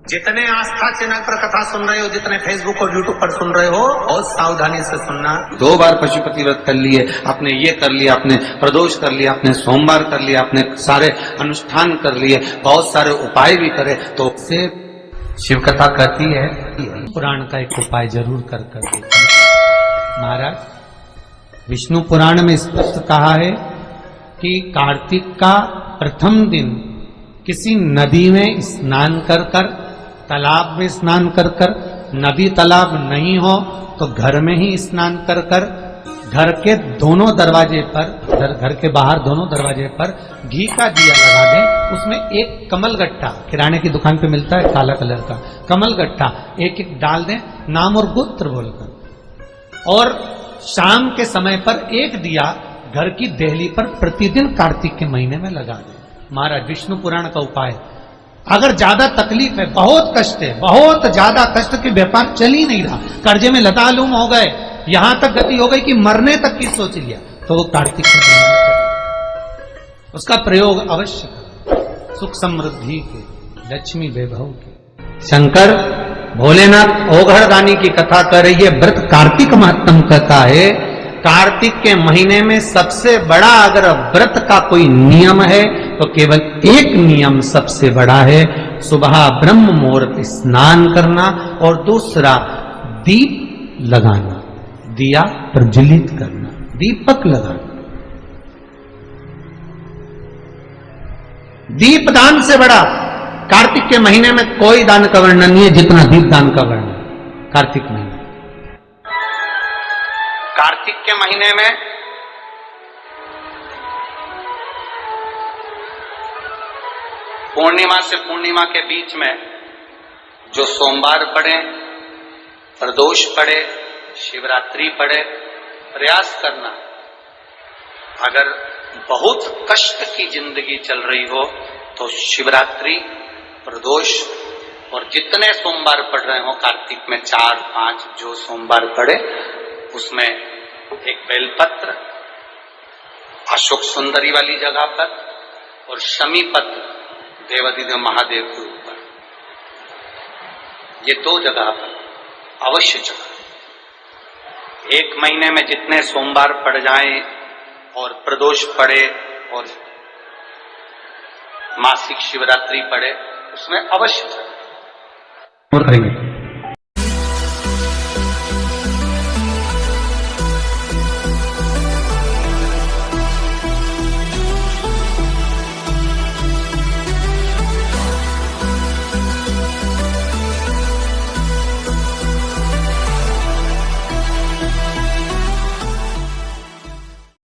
जितने आस्था चैनल पर कथा सुन रहे हो, जितने फेसबुक और यूट्यूब पर सुन रहे हो, बहुत सावधानी से सुनना। 2 बार पशुपति व्रत कर लिए, आपने ये कर लिया, आपने प्रदोष कर लिया, आपने सोमवार कर लिया, आपने सारे अनुष्ठान कर लिए, बहुत सारे उपाय भी करे, तो से शिव कथा कहती है पुराण का एक उपाय जरूर कर देखिए। महाराज विष्णु पुराण में स्पष्ट कहा है कि कार्तिक का प्रथम दिन किसी नदी में स्नान कर कर, तालाब में स्नान कर कर, नदी तालाब नहीं हो तो घर में ही स्नान कर कर, घर के दोनों दरवाजे पर, घर के बाहर दोनों दरवाजे पर घी का दिया लगा दें, उसमें एक कमल गट्टा, किराने की दुकान पे मिलता है काला कलर का कमल गट्टा, एक एक डाल दें नाम और गोत्र बोलकर, और शाम के समय पर एक दिया घर की देहली पर प्रतिदिन कार्तिक के महीने में लगा दें। महाराज विष्णु पुराण का उपाय। अगर ज्यादा तकलीफ है, बहुत कष्ट है, बहुत ज्यादा कष्ट के व्यापार चल ही नहीं रहा, कर्जे में लतालूम हो गए, यहां तक गति हो गई कि मरने तक की सोच लिया, तो वो कार्तिक के महीने में उसका प्रयोग अवश्य करें। सुख समृद्धि के, लक्ष्मी वैभव के। शंकर भोलेनाथ ओघड़ दानी की कथा कर रही है। व्रत कार्तिक महत्तम कहता है। कार्तिक के महीने में सबसे बड़ा अगर व्रत का कोई नियम है तो केवल एक नियम सबसे बड़ा है, सुबह ब्रह्म मुहूर्त स्नान करना, और दूसरा दीप लगाना, दिया प्रज्वलित करना, दीपक लगाना। दीप दान से बड़ा कार्तिक के महीने में कोई दान का वर्णन नहीं है जितना दीप दान का वर्णन कार्तिक महीने। कार्तिक के महीने में पूर्णिमा से पूर्णिमा के बीच में जो सोमवार पड़े, प्रदोष पड़े, शिवरात्रि पड़े, प्रयास करना। अगर बहुत कष्ट की जिंदगी चल रही हो तो शिवरात्रि, प्रदोष और जितने सोमवार पड़ रहे हो कार्तिक में 4-5 जो सोमवार पड़े, उसमें एक बेलपत्र अशोक सुंदरी वाली जगह पर और शमी पत्र देवादिदेव महादेव के ऊपर, ये 2 जगह पर अवश्य चढ़ाएं। एक महीने में जितने सोमवार पड़ जाएं और प्रदोष पड़े और मासिक शिवरात्रि पड़े, उसमें अवश्य चढ़ाएं।